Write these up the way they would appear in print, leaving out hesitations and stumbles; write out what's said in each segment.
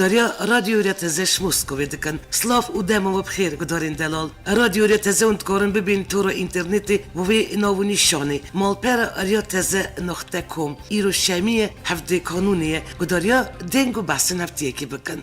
Godarja Radio Retezes Moszkovi deken. Slav udemo vabher godarin delal. Radio Reteze untkoren bibin tura interneti vove novu nishani. Malpera Reteze nochtekom. Iro shemie hafde kanunie. Godarja dengo basen haftieki beken.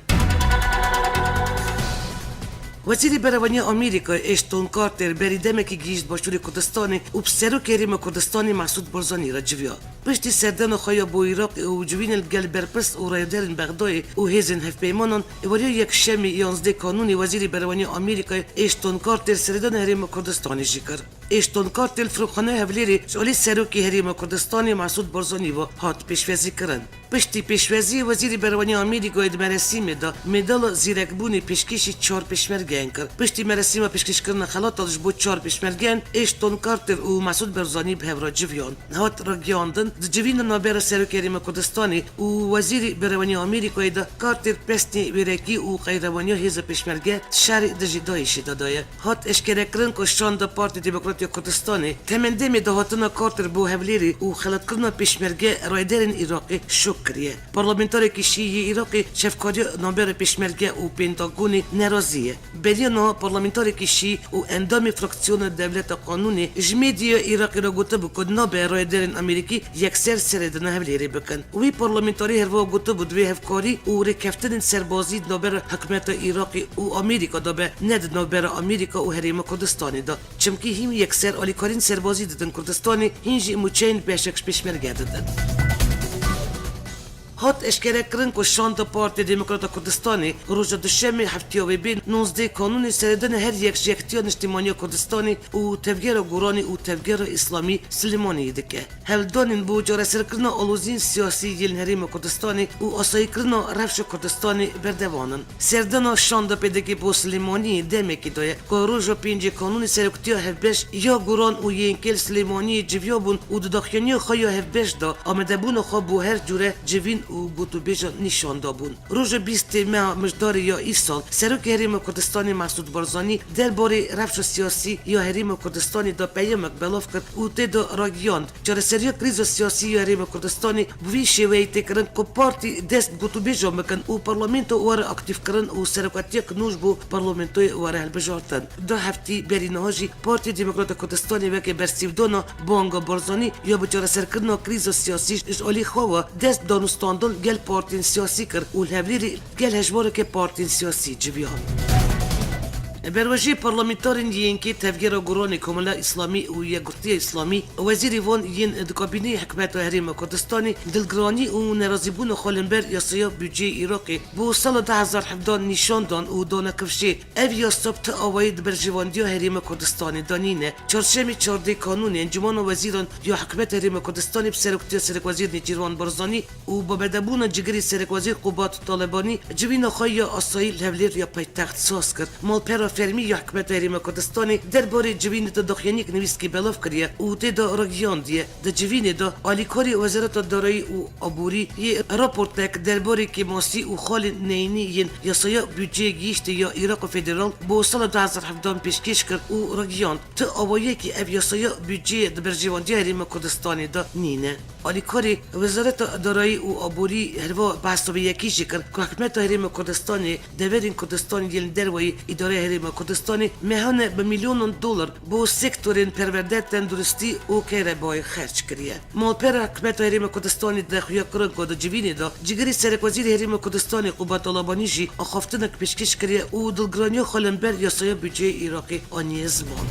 وزیر برونی آمریکا اشتون کارتر بری دمکی گیشت با شوری کردستانی و بسرو کریم کردستانی مسعود برزانی را جویا. پشتی سردن خوایا با عراق و جوین الگل برپرس و رایدرین بغدای و هیزن هف پیمانان ولی یک شمی 11 کانونی وزیر برونی آمریکا اشتون کارتر سردن حریم کردستانی جکر. اشتون کارتر فروخانه هفلیری شالی سروکی حریم کردستانی مسعود برزانی و هات پیشوازی کرن. پشتی پیشوازی وزیر برونی آمریکا اد مراسم دا مدال زیرکبونی پیشکشی 4 پیشمرگان کرد. پشتی مراسم پیشکش کردن خلاتش بود 4 پیشمرگان اشتون کارتر و مسعود برزانی به هفرا جویان. هات را گیاندن جوین نابر سروکریم کردستانی و وزیر برونی آمریکا دا کارتر پستی ویرکی و قیروانی هیز پیشمرگه شهر دجیدایشی دادایه. هات اشکرکرن کشان دا پارتی دموکراتی کردستانی تمنده می دهاتنا کارتر بو هفلیری و خلات کردن پیشمرگه رایدرین عراقی شکریه. پارلمانتاری کشی عراقی شفکاری نابر پیشمرگه و پنتاگونی نرازیه. بریانا پارلمانتاری کشی و اندام فراکسیون دولت قانونی جمیدی عراقی را گوته بکد نابر رایدرین امریکی یکسر سردن هفلیری بکن. وی پارلمانتاری هروا گوته بود وی هفکاری و رکفتن سربازی نابر حکومت عراقی و امریکا دابه ند نابر امریکا و حریم کردستانی دا. چمکی هم یکسر آلیکارین سربازی دادن کردستانی هنجی موچین بشکش پیشمرگه دادن. هات اشکرکرن که شانت پارتی دموکرات کردستانی روز دوشنبه هفته‌ای بین 19 کانون سردن هر یک شیختیان اجتماعی کردستانی و تفجیر گورانی و تفجیر اسلامی سلیمانی دکه. هلدانین بو جرأت کردن آلوزین سیاسی یل حریم کردستانی و آسایی کردن رفش کردستانی بردوانن. سردن شانت پدکی بو سلیمانی دمکی دایه که روز 5 کانون سرکتیا هفبش یا گوران و ینکل سلیمانی جویابون و داخلی خوایا هفبش دا آمده بون خواب بو هر جوره جوین و گوتو بیجا نشان دابون. روز 20 ماه مجدار یا ای سال سروک حریم کردستانی مسعود برزانی درباره رفش سیاسی یا حریم کردستانی دا پیامک بلاف کرد و تدا راگیاند. چرا سریع کریز سیاسی یا حریم کردستانی وی شوی تکرن که پارتی دست گوتو بیجا مکن و پارلمانتو واره اکتیف کرن و سرکاتی کنوش بو پارلمانتوی واره هلبجارتن. دو هفتی بری نهاجی پارتی دموکرات کردستانی وکی برسیف دونا بانگا برزانی یا بچاره سرکردن کریز سیاسی اجالی خواه دست دانستان گل پارتین سیاسی کرد و الهبلیری گل هجواره که پارتین سیاسی جویان. بروجی پارلمانتارین یینکی تفجیر گورانی کاملا اسلامی و یگرتی اسلامی وزیر وان ین دکابینی حکومت حریم کردستانی دلگرانی و نرازیبون خالنبر یاسیا بودجه عراقی بو سال 2017 نشان دان و دانکفشی او یاسبت آواید برجواندی حریم کردستانی دانینه چهارشنبه 14 کانون انجمن وزیران یا حکومت حریم کردستانی بسرکتی سرک وزیر نیجیروان برزانی و با بدبون جگری سرک وزیر قبات طالبانی جوین خواهی آسایی الهبلیر یا پایتخت ساز کرد مال فرمی یا حکومت حریم کردستانی درباره جوین دا داخلینیک نویسکی بلاف کریه و تدا راگیاندیه دا جوین دا آلیکاری وزارت دارایی و عبوری یه راپورتک درباره که ماسی و خال نینی ین یاسایا بودجه گیشت یا عراق فدرال با سال 2017 پیشکش کرد و راگیاند تا آوایی که او یاسایا بودجه برجواندی حریم کردستانی دا نینه. آلیکاری وزارت دارایی و عبوری هروا بحث به یکی شکر که حکومت حریم کردستانی دورین کردستانی یل دروایی اداره حریم کردستانی مهانه به میلیون دلار با سکتورین پرورده تندرستی و کهربای خرج کریه. مالپر حکومت حریم کردستانی دخویا کرن که جوینی دا جگری سرک وزیر حریم کردستانی قبات طالبانی جی آخافتنک پیشکش کریه و دلگرانی خالنبر یاسایا بودجه عراقی آنیه زمان.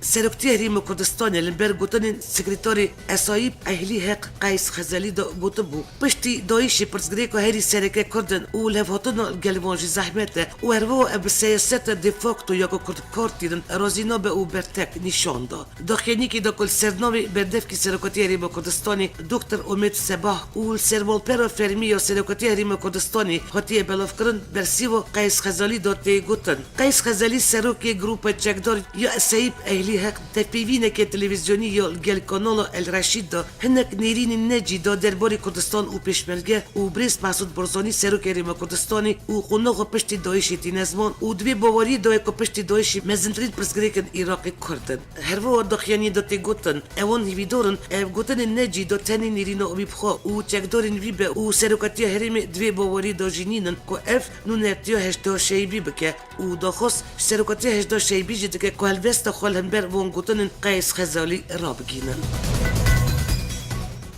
سرکتی حریم کردستانی لنبر گوتن سکرتاری اسایب اهلی حق قیس خزالی دا گوته بو پشتی دایشی پرسگری که هری سرکه کردن و لفاتون گلوانجی زحمته و هرو اب سیاست دفاکتو یا کرد کارتیدن رازینا به او برتک نشان دا. داخلی که دا کل سرنامی بردف کی سرکتی حریم کردستانی دکتر امید سباه و سروالپر فرمی یا سرکتی حریم کردستانی هاتی بلاف کرن برسیو قیس خزالی دا تی گوتن. قیس خزالی سرکی گروپ چکدار یا اسایب اهلی علی حق تپیوینه که تلویزیونی یا گل کانال الرشید دا هنک نیرین نجی دا درباری کردستان و پیشمرگه و بریس مسعود برزانی سروک هریما کردستانی و قناغ پشتی دایشی تینزمان و دوی باوری دا که پشتی دایشی مزنترین پرسگریکن ایراقی کردن هر و دخیانی دا تی گوتن اوان هیویدورن گوتن نجی دا تنی نیرین آبی بخوا و چکدارین ویبه و سروکتی هریم دوی باوری دا جینینن که اف نونرتیا هشتا شیبی بکه و دا خواست سروکتی هشتا شیبی جده که هلوست خوال هنبر وان گوتن قیس خزالی را بگینن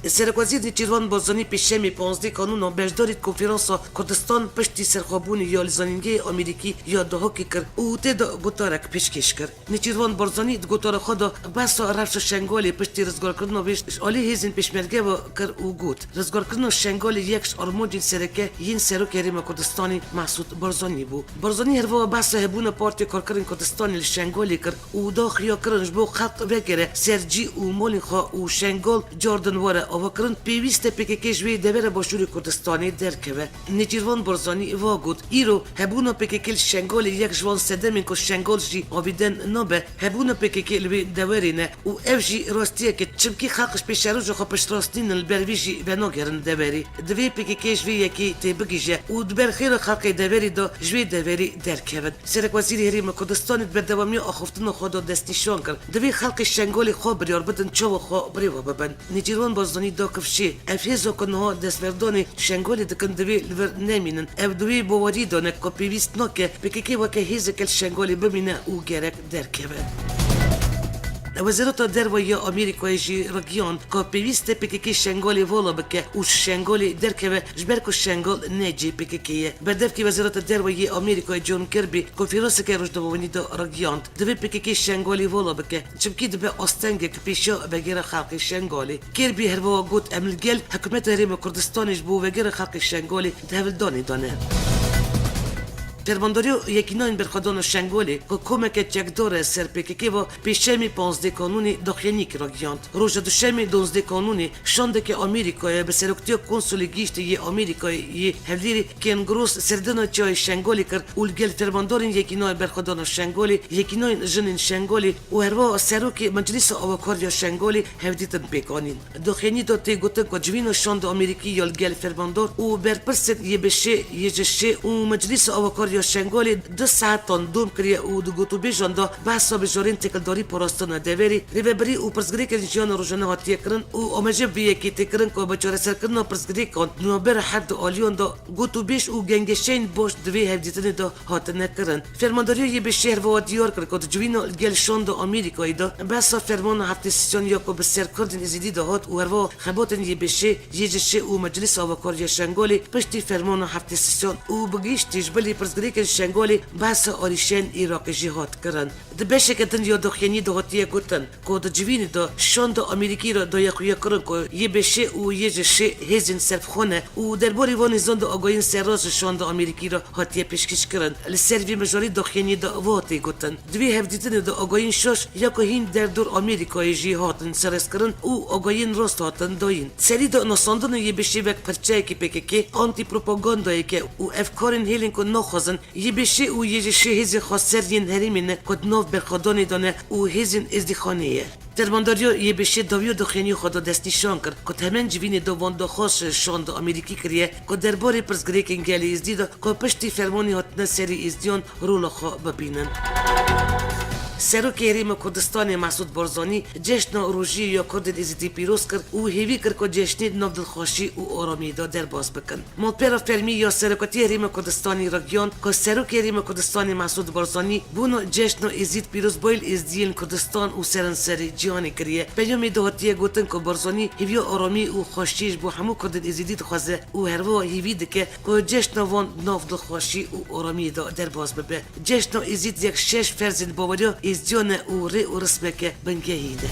سرکوزیر نیچیروان بازانی پیشمی 15 کانون بجدارید کنفرانس کردستان پشتی سرخوابونی یا لزانینگی امریکی یا دهاکی کرد او تدا گوتارک پیشکش کرد نیچیروان بازانی گوتار خدا بس رفش شنگالی پشتی رزگار کردن بیش عالی هیزین پیشمرگه و کرد او گوت رزگار کردن شنگالی یکش آرمونجین سرکه یین سروک هریم کردستانی مسعود بارزانی بود بارزانی هر و بس هبون پارتی کارکرین کردستانی شنگالی کرد او داخیا کردنش بو خط وگره سرجی او مولین خوا او شنگال جاردن واره آوکرن پیوسته پکیکش وی دبیر باشوری کردستانی درکه نیچیروان برزانی واگود ایرو هبونا پکیکل شنگال یک جوان سدمین که شنگال جی آویدن نبه هبونا پکیکل وی دورینه و اف جی راستیه که چمکی خلقش پیش روز خوابش راستین البروی جی بناگرن دوری دوی پکیکش وی یکی تبگیجه و دبر خیر خلق دوری دا جوی دوری درکه سرک وزیر هریم کردستانی به دوامی آخفتن خدا دستنشان کرد دوی خلق شنگال خواب ریار بدن چو خواب ریوا ببن نیچیروان برزانی دا کفشی افیزو کنها دستوردانی شنگالی دکن دوی لور نمینن اف دوی باوری دانه که پیویست نکه بکیکی وکه هیزکل شنگالی ببینه او گرک درکه وزارت دروی آمریکای جی رگیان که پیوسته پکیکی شنگالی والا بکه و شنگالی درکه جبر که شنگال نجی پکیکیه بدف که وزارت دروی آمریکای جون کربی کنفرانس که روزنامه‌نویسی دا رگیان دوی پکیکی شنگالی والا بکه چمکی دبه آستنگه که پیشا بگیر خلق شنگالی کربی هر و گوت املگل حکومت هریم کردستانش بو بگیر خلق شنگالی دهول دانه فرمانداری یکینان برخدان شنگالی که کمک چکدار سر پکیکی و پیشمی 15 کانونی داخلینیک را گیاند. روز دوشنبه 12 کانونی شانده که آمریکای به سرکتی کنسولی گیشت ی آمریکای ی هفلیری کنگروس سردن چای شنگالی کرد اولگل فرماندارین یکینان برخدان شنگالی یکینان جنین شنگالی و هروا سروک مجلس آوکاریا شنگالی هفدیتن پیکانین. داخلی داتی گوته که جوین شاند آمریکی یالگل فرماندار و برپرست ی بشه ی جشه و مجلس آوکاریا یا شنگالی 2 ساعت دوم کریه او دو گوتو بیجاندا بحثا بجارین تکلداری پراستان دوری ریبری او پرسگری که جیان روزانه هاتیه کرن او امجب بیه که تکرن که بچاره سرکرنا پرسگری کن نوبر حد آلیون دا گوتو بیش او گنگشین باش دوی هفدیتنی دا هاتنه کرن فرمانداری یه به شهر و دیار کرد که جوینا گلشان دا آمریکایی دا بحثا فرمان هفته سیسیون یا که به سرکردن ازیدی دا هات و هروا خباتن یه بشه یه جشه او مجلس آوکاری شنگالی پشتی فرمان هفته سیسیون او بگیشتیش بلی پرسگری که شنگالی بحث آریشن ایراق جهاد کرن دبشه که دن یا دخیانی دهاتیه گوتن که دا جوین دا شان دا آمریکی را دا یقویه کرن که یه بشه و یه جشه هزین صرف خونه و درباری وانی زن دا آگاین سراز شان دا آمریکی را هاتیه پیشکش کرن لسروی مجاری دخیانی دا واتی گوتن دوی هفدیتن دا آگاین شاش یا که هین در دور آمریکای جهادن سرس کرن او آگاین راست هاتن داین سری دا ناساندن یه بشه وک پرچه که پکه آنتی پروپاگاندایی که او افکارین هیلین که نخوازن یه بشه او یه جشه هزی خاصرین هریمینه کد ناف برخدانی دانه او هزین ازدیخانیه درمانداریو یه بشه داویو دخینی خدا دست نشان کرد که همین جوین دوان دا خاص شان دا آمریکی کریه که درباره پرسگری که انگلی ازدیده که پشتی فرمانی هاتنه سری ازدیان رولا خواه ببینن سروک هریم کردستان مسعود بارزانی جشن روژی یا کرد ازیدی پیروز کرد او هیوی کرد که جشنی نافدلخوشی او آرامی دا در باز بکن مالپیرا فرمی یا سرکتی هریم کردستانی را گیاند که سروک هریم کردستان مسعود بارزانی بونو جشن ازید پیروز بایل ازدیین کردستان او سرنسری جیانی کریه پیامی دهاتیه گوتن که بارزانی هیوی آرامی او خوشیش بو همو کرد ازیدی دخوازه او هروا هیوی دکه که جشن وان نافدلخوشی او آرامی دا در باز ببه جشن ازید یک 6 فرزند باوریا ازدیان او ری و رسمه که بنگهیده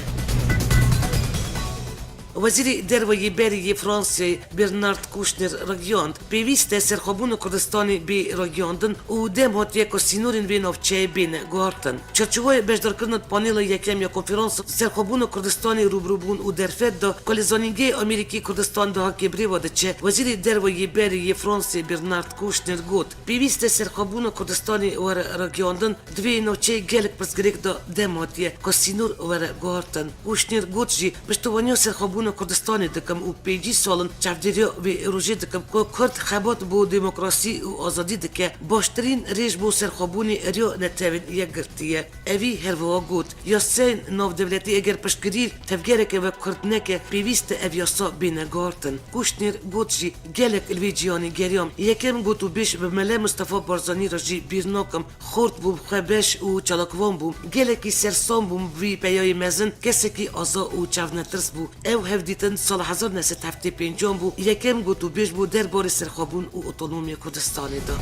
وزیر دروی بری فرانسه برنارد کوشنر رگیاند پیوسته سرخوبون کردستانی بی رگیاندن و دم هاتیه که سینورین بین افچه بین گوارتن چرچوهای بجدارکردن پانیل یکم یا کنفرانس سرخوبون کردستانی روبروبون و درفت دا کلیزانینگی امریکی کردستان دا کبری واده چه وزیر دروی بری فرانسه برنارد کوشنر گوت پیوسته سرخوبون کردستانی ور رگیاندن دوی نوچه گلک پرسگریک دا دم هاتیه که سینور ور گوارتن کوشنر گوت جی پشتوانیا سرخوبون کردستانی دکم و پیجی سالن چفدریو به روژه دکم که کرد خبات بو دموکراسی و آزادی دکه باشترین ریش بو سرخوبونی ریو نتوین یک گرتیه اوی هروا گوت یا سین نو دولتی اگر پشتگیری تفگره که و کردنه که پیویست اویاسا بینه گارتن کوشنر گوت جی گلک الویجیانی گریام یکم گوتو بیش به مله مصطفی بارزانی را جی بیرناکم خورد بو خبش و چلاکوان بو گلکی سرسان بو وی پیای مزن کسی که آزا و چونترس بو او هفدیتن سال 1975 بو یکم گوتو بیش بو دربار سرخوبون و اتونومی کردستانی دا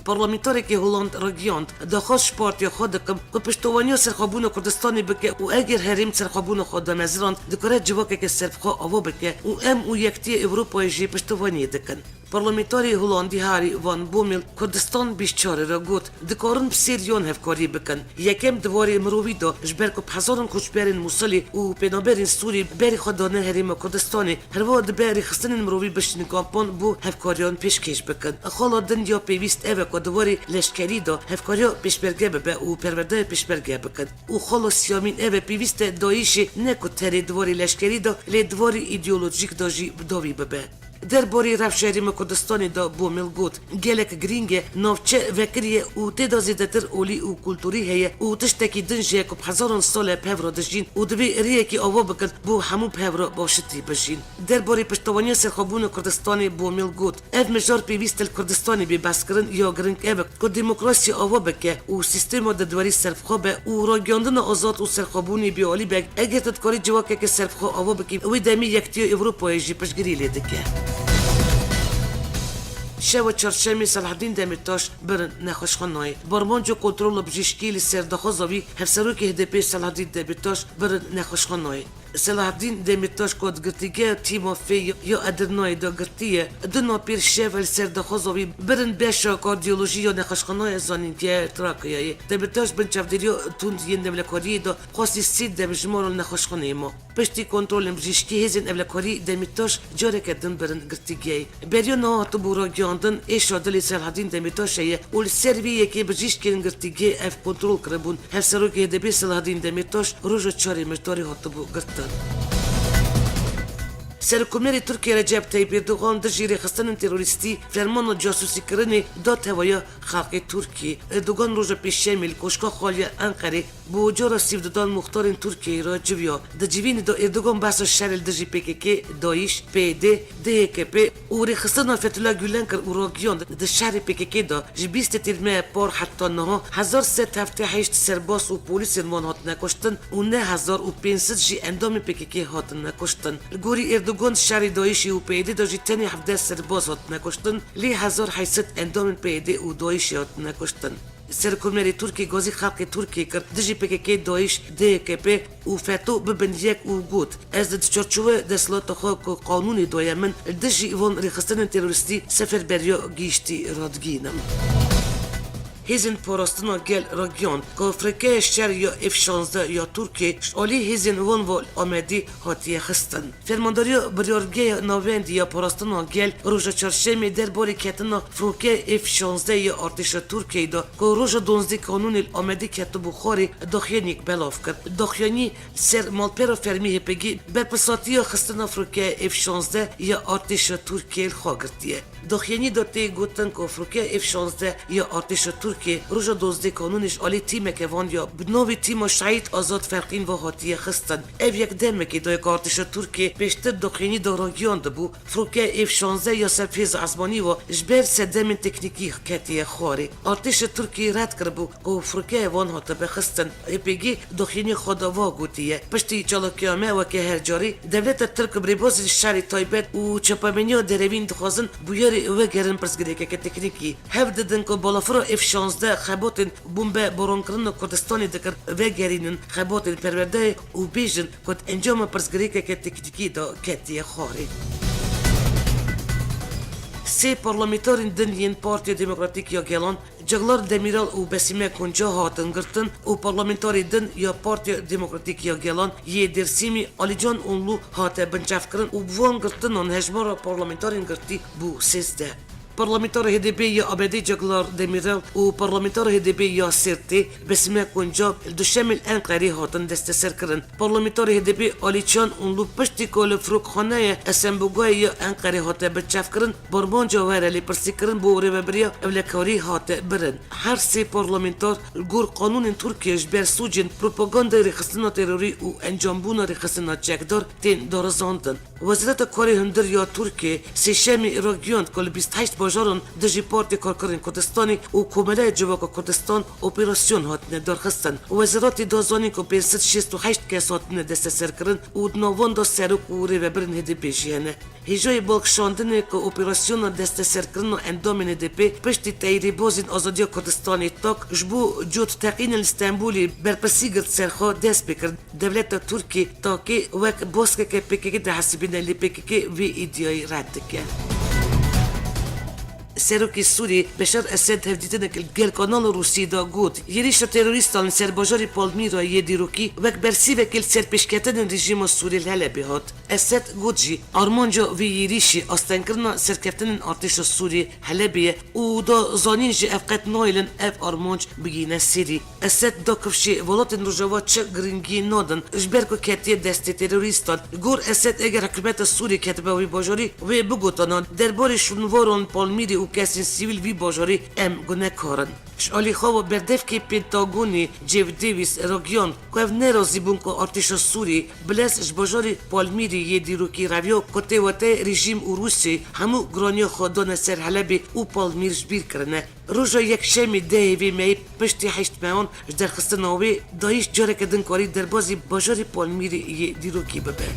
پارلمانتاری که هلند رگیاند داخلش پارتی خود دکم که پشتوانی سرخوبون کردستانی بکه و اگر هریم سرخوبون خود دمزران دکاره جواکه که سرخو آوا بکه و ام و یکتی اروپای جی پشتوانی دکن پارلمانتاری هلندی هاری وان بومیل کردستان بیشتر را گوت دکارن بسیریان هفکاری بکن یکم دواری مروی دا جبر که هزاران کوچبرین موسلی و پنابرین سوری بری خود دانه هریم کردستانی هر وقت بری خستن مروی بشین کامپان بو هفکاریان پیشکش بکن خالا دنیا پیوست اوه که دواری لشکری دا هفکاریا پیشبرگه ببه و پرورده پیشبرگه بکن و خالا سیامین اوه پیوست دایشی نکو تری دواری لشکری دا لی دواری ایدئولوژیک دا جی داوی ببه درباره رفشهریم کردستانی دا بومیل گوت گلک گرینگه نوچه وکریه و تدا زیدتر اولی و کلتوری هیه و تشتکی دنجه که هزاران سال پهورا دجین و دوی ریه که آوا بکن بو همون پهورا باشتی بجین درباره پشتوانی سرخوبون کردستانی بومیل گوت اف مجار پیویستل کردستانی بی بس کرن یا گرنگ اوه که دموکراسی آوا بکه و سیستم ددواری سرخوابه و راگیاندن آزاد و سرخوبونی بی آلی بگ اگر تدکاری جواکه که سرخواب آوا بکی وی دمی یکتی اروپای جی پشگری لیدکه شو چرچمی صلاحالدین دمیرتاش برن نخوشخانای برمانجو کنترل بجیشکی سردخوزاوی هفسروکی هدپی صلاحالدین دمیرتاش برن نخوشخانای صلاحالدین دمیرتاش کود گرتیگه تیموفی یا ادرنای دا گرتیه دنا پیر شول سردخوزاوی برن بیشا کاردیولوژی یا نخوشخانای زانینگه تراکیایی دمیرتاش بن چفدریو توند ین دملکاری دا خاصی سید دمجمار نخوشخانای ما پشتی کنترل بجیشکی هزین اولکاری دمیرتاش جاره کردن برن گرتیگه بریو نهاتو براگیاندن ایشا دلی صلاحالدین دمیرتاشیه و سرویه که بجیشکی گرتیگه اف کنترل کربون هفسروکی هدپی صلاحالدین دمیرتاش روژ چاری مجداری هاتو بو گرتن سرکومری ترکیه رجب طیب اردوغان دجیری خستن تروریستی فرمان و جاسوسی کرنی داد هوaya خلق ترکیه اردوغان روز پیشمیل کشکا خالی انقره با جارا سیف دادن مختارین ترکیه را جویا دجیوین دا اردوغان بحث شرل دجی PKK دایش PD DHKP و رخصتنا فتولا گولن کر و راگیان د شهر PKK دا جبیست تیرمه پار حتی نها 1378 سرباس و پولیس وان هات نکشتن و 9500 جی اندام PKK هات نکشتن گوری اردوغان شهر دایشی و PD دا جی تنی 17 سرباس هات نکشتن لی 1800 اندام PD و دایشی هات نکشتن سرکومری ترکی گازی خلق ترکی کرد دجی PKK دایش DHKP و فتو ببن یک و گود از د چرچوه دسلات خو قانونی دویمن دجی وان رخصتن تروریستی سفر بریا گیشتی رادگینم هزین پاراستنا گل راگیان که افریقای شهر یا F-16 یا ترکیه آلی هزین وان وال آمدی هاتیه خستن فرمانداری بریارگه ناوندی یا پاراستنا گل روژ چرشمی در باری کتنا فروکه F-16 یا ارتش ترکیه دا که روژ 12 کانون آمدی کتو بخاری داخیانیک بلاف کرد داخیانی سر مالپیرا فرمی هپگی برپساتی خستنا فروکه F-16 یا ارتش ترکیه خواگرتیه داخیانی داتی گوتن که فروکه F-16 یا ارتش ترکیه روژ 12 کانونش آلی تیم که وان یا بنوی تیم شهید آزاد فرقین و هاتیه خستن او یک دمه که دای ارتش ترکیه پیشتر داخیانی داراگیان دبو فروکه F-16 یا سرفیز عثمانی و جبر سدمین تکنیکی کتیه خواری ارتش ترکیه رد کربو که فروکه وان هاته بخستن اپیگی داخیانی خداوا گوتیه پشتی چالاکیامه و که هر جاری دولت ترک بریباز شهر تایبت و چپامنیا دروین دخوازن بویاری و گرن پرسگری که تکنیکی هف ددن که بالافرا F-16 16 خباتن بومبه باران کردن کردستانی دکر و گرینن خباتن پرورده و بیجن کد انجام پرسگری که تکتیکی دا کتی خاری. سه پارلمانترین دنیین پارتی دموکراتیک یا گلان جغلار دمیرال و بسیمه کنجا هاتن گرتن و پارلمانتری دن یا پارتی دموکراتیک یا گلان یه درسیمی آلیجان اونلو هاته بنجاف کرن و بوان گرتن آن هجمار پارلمانترین گرتی بو 13. پارلمانتر HDP یا آبادی جغلار دمیرال و پارلمانتر HDP یا سرتی بسیمه کنجا دوشمل انقری هاتن دست سر کرن. پارلمانتر HDP آلیچان اونلو پشتی کل فروکخانه اسمبوگای یا انقری هاته بچاف کرن برمان جواهر لی پرسی کرن بو ریبریا اولکاری هاته برن. هر سه پارلمانتر گور قانون ترکیش بر سوجن پروپاگاندا رخصتنا تروری و انجامبون رخصتنا چکدار تین دارزاندن. وزارت کاری هندر یا ترکیه سیشمی راگیاند کل 28 باجارن دژی پارتی کارکرین کردستانی و کمله جواک کردستان اپراسیون هاتنه درخستن. وزارت دازانی که 568 کس هاتنه دست سر کرن و نوان دا سروک و ریوبرن HDP جیانه. هجای بالکشاندنه که اپراسیون دست سر کرن و اندام HDP پشتی تایری بازین آزادی کردستانی تاک جبو جود تقین استانبولی برپسی گرد سرخوا دست بکرد دولت ترکی تاکی وک باسکه که PKK ده حسبینه لی PKK وی ایدیای رد که. سروکی سوری بشار اسد هفدیتنه که گل کانال روسی دا گود یریش تروریستان سرباجاری پالمیرا یه دیروکی وک برسی وکل سرپشکتن رژیم سوری الهلبی هات. اسد گودجی آرمانجا وی یریشی آستنکرنا سرکفتن ارتش سوری هلبیه و دا زانینجی افقت نایلن اف آرمانج بگینه سری. اسد دا کفشی ولاتن رجاوا چه گرینگی نادن اجبرکو کتی دست تروریستان گور اسد اگر حکومت سوری کتبه وی باجاری وی بگوتانا درباری شنواران پالمیری و کسی سیویل وی باجاری ام گونه کارن. شالی خواب بردف که پنتاگونی جیو دیویس راگیان که او نرازی بون که ارتش سوری بلس باجاری پالمیری یه دیروکی رویا کته وته رژیم و روسی همو گرانی خودان سر حلبی و پالمیر جبیر کرنه. روزا یک شمی دهوی می پشتی 8 میان درخستناوی دایش جاره کدن کاری در بازی باجاری پالمیری یه دیروکی ببه.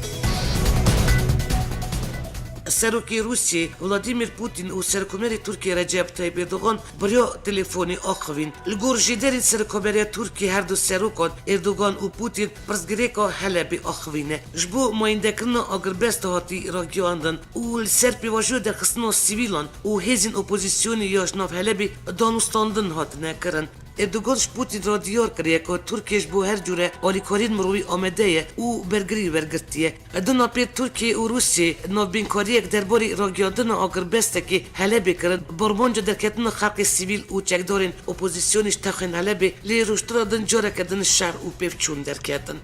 سروکی روسی ولادیمیر پوتین و سرکومری ترکیه رجب طیب اردوغان بریا تلفنی آخوین. لگور جدری سرکومری ترکیه هر دو سروکان اردوغان و پوتین پرسگری که حلبی آخوینه. جبو ماینده کرنا اگر بست هاتی راگیاندن و سرپی واجو در خصنا سیویلان و هزین اپوزیسیونی یاشناف حلبی دانستاندن هات نکرن. اردوغانش پوتین را دیار کریه که ترکیش بو هر جوره آلیکارین مروی آمده و برگری برگرتیه. دو پیر ترکیه و روسی نابینکاری درباری راگیاندن آگر بسته که حلبی کرن برمانجا در کتن خلق سیویل و چکدارین اپوزیسیونش تخین حلبی لی روشترا دن جاره کدن شهر و پیفچون در کتن.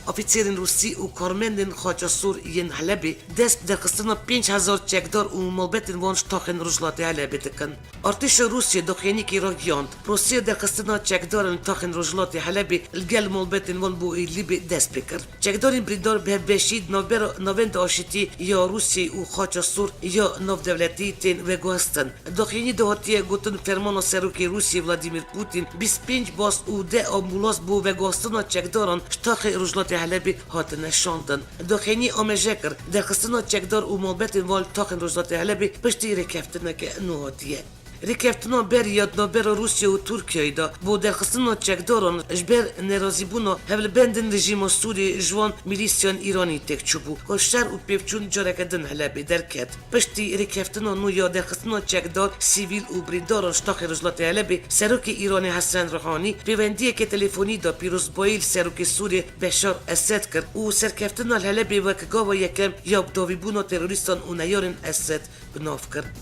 افیسرین روسی و کارمندین خاچاسور ین حلبی دست در خستنا 5000 چکدار و ملبتین وانش تاخن رجلاتی حلبی دکن. ارتش روسی دخینی که راگیاند روسیه در خستنا چکدارن تاخن رجلاتی حلبی الگل ملبتین وان بو ایلیبی دست بکر. چکدارین بریدار به بشید نوند آشتی یا روسی و خاچاسور یا نو دولتی تین وگوستن. دخینی دهاتی گوتن فرمان سروکی روسی ولادیمیر پوتین 25 باس و 10 آمبولاس بو وگوستنا چکدارن شتاخ رجلاتی حلبی هات نشاندن. دخینی آمجکر در خستنا چکدار و ملبتین وال تاخن رجلاتی حلبی پشتی رکفتنه که نواتیه. رکفتنا بر یادنا بر روسیه و ترکیه دا بو در خستنا چکداران جبر نرازی بونا هول بندن رژیم سوری جوان میلیسیان ایرانی تک چوبو که شر و پیفچون جاره کدن حلبی درکت. پشتی رکفتنا نو یا در خستنا چکدار سیویل و بریداران شتاخ رجلات حلبی سروک ایرانی حسن روحانی پیوندیه که تلفنی دا پیروز بایل سروک سوری بشار اسد کرد و سرکفتنا حلبی وکگاوا یکم یا داوی بونا تروریستان و نیارن اسد بناف کرد.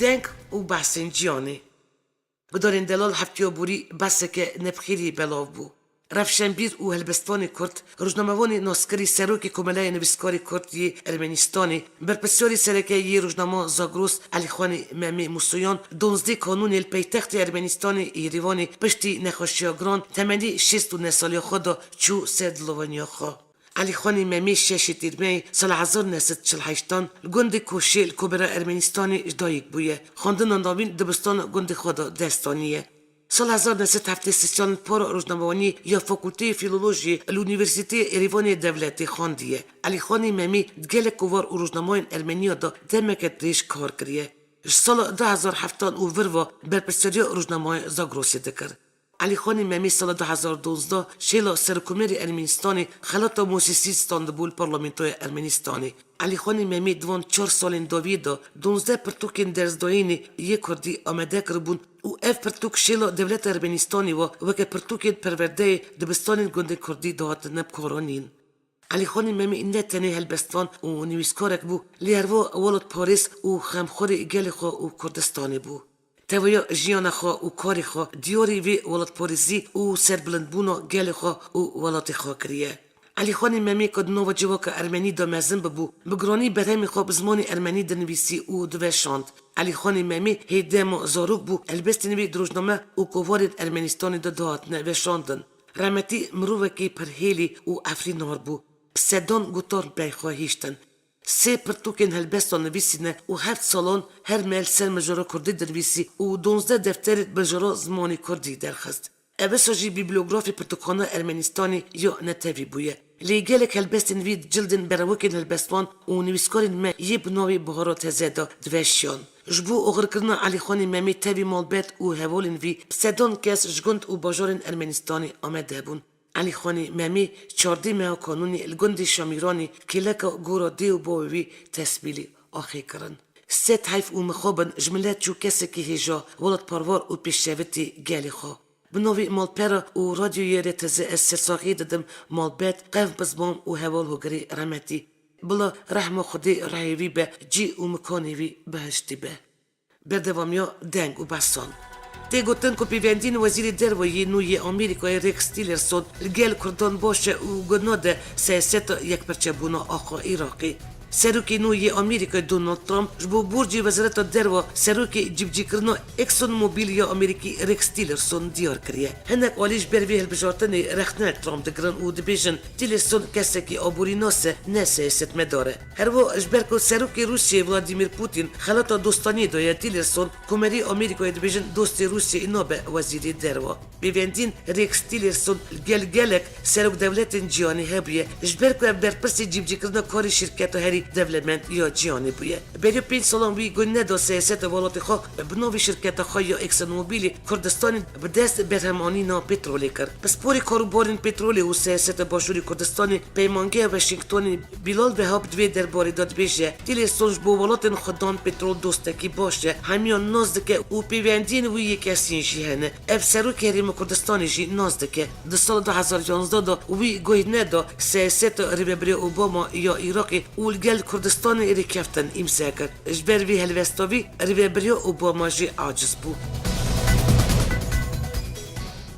دنگ و بحثین جیانی گدارین دلال هفتیو بوری بحثه که نبخیری بلاو بو. رفشنبیر و هلبستانی کرد روزنامه‌وانی ناسکری سروکی کمله نویسکاری کردی ارمنستانی برپسیاری سرکی روزنامه زاگروس علیخوانی ممی موسویان 12 کانون الپیتخت ارمنستانی ایریوانی پشتی نخوشیاگران تمنی 69 سالی خود چو سدلوانی خوا. علی خانی ممی 6 تیر سال 1948 گند کوشیل کبرا ارمنستانی اجدایک بویه خواندن ناوین دبستان گند خدا دستانیه. سال 1973 پر روزنامه‌وانی یا فاکولته فیلولوژی الانیورسیته ایریوان دولتی خواندیه. علی خانی ممی دگل کوار روزنامه‌وان ارمنیا دا دمکت ریش کار کریه. سال 2007 او وروا برپرسیاری روزنامه زاگروسی دکر. علی خانی ممی سال 2012 شیلا سرکومری ارمنستانی خلات موسیسی استانبول پارلمانتوی ارمنستانی. علی خانی ممی دوان 4 سالین دویدا 12 پرتوکین درزدوینی یک کردی آمده کربون او اف پرتوک شیلا دولت ارمنستانی و وکه پرتوکین پرورده دبستان گنده کردی دهات نب کورانین. علی خانی ممی این تنه هلبستان و نویسکارک بو لیروا ولد پاریس و خمخوری گل خو و کردستانی بو. تویا جیان خو و کاری خو دیوری وی ولد پاریسی و سربلند بونا گل خو و ولد خو کریه. علی خانی ممی کد نو جواک ارمنی دا مزن ببو بگرانی برهمی خو بزمانی ارمنی دنویسی و دوشاند. علی خانی ممی هیدم زاروک بو البست نوی دروجنامه و کووارد ارمنستانی دا دهات نوشاندن. رحمتی مرووکی پرهیلی و افرینار بو. سدان گوتار بیخواهیشتن. سه پرتوکین هلبستان نویسینه و 7 سالان هر میل سر مجرا کردی درویسی و 12 دفتر مجرا زمانی کردی درخست. اوساجی بیبلیوگرافی پرتوکانه ارمنستانی یا نتوی بویه. لیگلک هلبستین وید جلدن براوکین هلبستان و نویسکارین ما یه بناوی بهارات هزیده دوشیان. جبو اغرکرنا علی خانی ممی تاوی مالبت و هولین وی سدان کس جگند و باجارین ارمنستانی آمده بون. علی خانی ممی 14 ماه قانونی الگندی شامیرانی کلک گورا دیو باوی تسبیلی آخی کرن. ست حیف و مخابن جملت جو کسی که هجا ولد پاروار و پیشویتی گلی خوا. بنوی مالپره و رادیوی رتزه از سرساقی دادم مالبت قف بزبام و هوال هگری رحمتی. بلا رحم خودی رایوی به جی و مکانیوی بهشتی به. بردوامیا دنگ و بسان. تی گوتن که پیوندین وزیر دروی نوی آمریکای ریکس تیلرسون لگل کردان باشه و گناده سیاست یک پرچه بونا آقا ایراقی. سروکی نوی آمریکای دونالد ترامپ جبو برجی وزارت دروا سروکی جبجی کرنا اکسون موبیل یا آمریکی ریکس تیلرسون دیار کریه. هنک آلیش بروی هلبجارتنی رختنل ترامپ دگرن و دبیجن تیلرسون کسی که آبوری ناسه نه سیاست مداره. هرو اجبرکو سروکی روسیه ولادیمیر پوتین خلاط دوستانی دایا تیلرسون کمری آمریکای دبیجن دوست روسیه اینا به وزیر دروا. بیوندین ریکس تیلرسون گلک سروک دولت جیانی هبیه اجبرکو برپرسی جبجی کرنا کاری شرکت هری development یا جیانی بوده. برای 5 سال وی گونه دو سیاست ولایت خو بنوی شرکت خو یا اکسون موبیل کردستان به دست برهمانی نا پترولی کرد. پس پوری کاروبارین پترولی و سیاست باشوری کردستان پیمانگه واشنگتن بیلال به هاب دوی درباره داد بیشه. دیل سونج بو ولایت خودان پترول دوستکی باشه. همیان نزدیک او پیوندین وی کسی جهنه. افسرو کریم کردستانی جی نزدیک. در سال 2011 دا وی گونه دو سیاست ریبری اوباما یا عراقی اولگل کردستان ایری کفتن امضا کرد. اجبر وی هلوستاوی ریبری اوباما جی عاجز بود.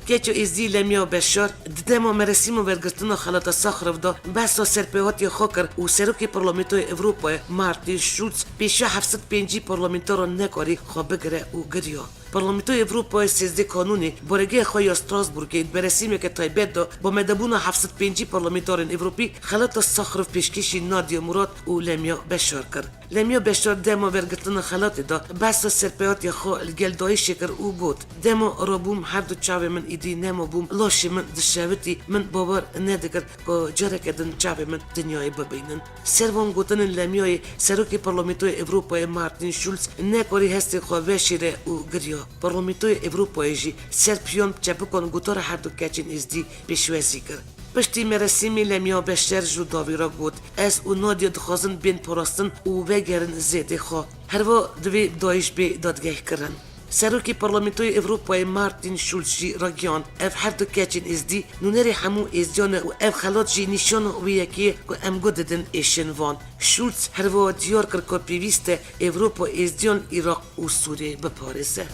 کیچو ازدی لمیا بشار ددما مراسم ورگرتنا خلاط ساخرف دا بحثا سرپیواتی خوکر و سروکی پارلمانتوی اروپای مارتین شولز پیشا 705 پارلمانتارا نکاری خواه بگره و گریا. پارلمانتوی اروپای 13 قانونی بارگه خواهی استراسبورگی برسیمی که تایبت دا با مدبون 705 پارلمانتارن اروپی خلاط ساخرف پیشکشی نادیا مراد و لمیا بشار کرد. لمیا بشار دما ورگرتنا خلاط دا بحثا سرپیواتی خواه الگلدای شکر او بود. دما رابوم هر دو چاوه من ایدی نما بوم لاشی من دشاوتی من باور ندگر که جارک ادن چاوه من دنیای ببینن. سروان گوتن لمیای سروکی پارلمانتوی اروپای مارتین شولز نکاری هستی خواه شیره و گریا. پارلمانتوی اروپای جی سرپیون چپکان گوتار هر دو کچین ازدی پیشوازی کرد. پشتی مراسمی لمیا بشر جو داویرا بود از او نادیا دخوازن بین پراستن و وگرن زیده خواه هر و دوی دایش به دادگاه کرن. سروکی پارلمانتوی اروپای مارتین شولز جی راگیان اف هر دو کچین ازدی نونری همو ازدیان و اف خلاط جی نشان و یکی که ام گوددن ایشن وان. شولز هر و دیار کرد که پیویست اروپا ازدیان عراق و سوریه بپارزه.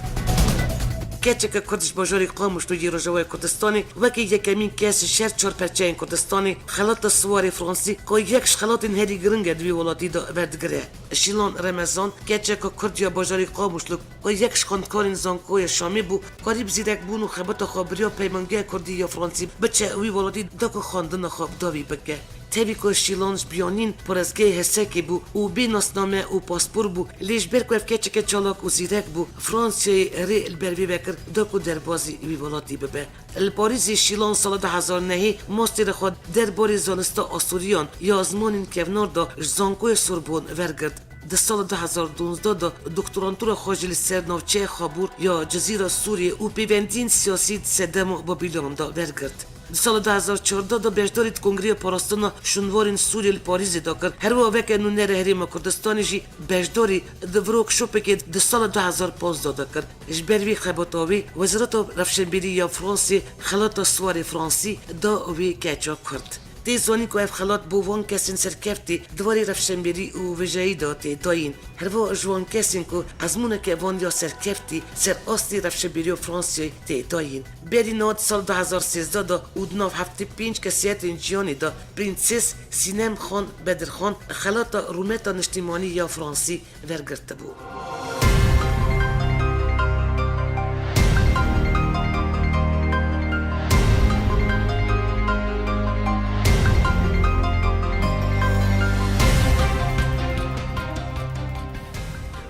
کچک کردش باجاری قاموش تو یروجوای کردستانی وکی یکمین کس شهر چهار پرچه کردستانی خلاط سواری فرانسی که یکش خلاط هری گرنگ دوی ولاتی دا وردگره. شیلان رمضان کچک کردیا باجاری قاموش لک که یکش خاندکارین زانکوی شامی بو قریب زیرک بون و خبت خابریا پیمانگه کردی یا فرانسی بچه وی ولاتی دا که خاندن خواب داوی بگه. تبی که شیلانش بیانین پر از گه حسکی بو و بی ناسنامه و پاسپور بو لیش برکو اف کچک چالاک و زیرک بو فرانسیای ری البروی بکر داکو در بازی وی ولاتی ببه. الپاریزی شیلان سال 2009 ماستر خود در باری زانستا آسوریان یا ازمانین کونار دا زانکوی سوربون ورگرد. در سال 2012 دا دکترانتور خواجل سرنوچه خابور یا جزیره سوریه او پیوندین سیاسی سدم با بیلیان دا برگرد. در سال 2014 دا بجدارید کنگره پاراستانا شنوارین سوریه پاریز دا کرد. هر وقت نونه هریم کردستانی جی بجداری دفروک شوپه که در سال 2015 دا کرد. جبروی خباتاوی وزارت رفشنبیری یا فرانسی خلات سوار فرانسی دا وی کچا کرد. تی زانی که اف خلات بوان کسین سرکفتی دواری رفشنبیری و وجهی داتی داین. هر وقت جوان کسین که از مونه که وان یا سرکفتی سر آستی رفشنبیری و فرانسی تی داین. بری ناد سال 2013 دا اودناف 75 کسیت انجیانی دا پرنسس سینم خان بدرخان خلات رومتا نشتیمانی یا فرانسی ورگرته بود.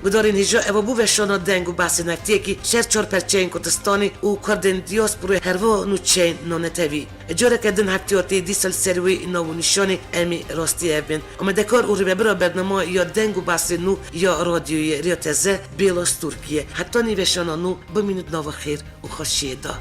بدارین هجا اوابو و شانا دنگو بحث نکتیه که شهر 4 پرچین کردستانی و کردن دیاسپوری هروا نو چین نانتوی اجاره کردن هفتیاتی دیسل سروی ناو نشانی امی راستی ابن اما دکار او رببرا برنامه یا دنگو بحث نو یا رادیوی ریاتزه بیلاس ترکیه حتی نیوشانا نو بمینود ناو خیر و خوشیه دا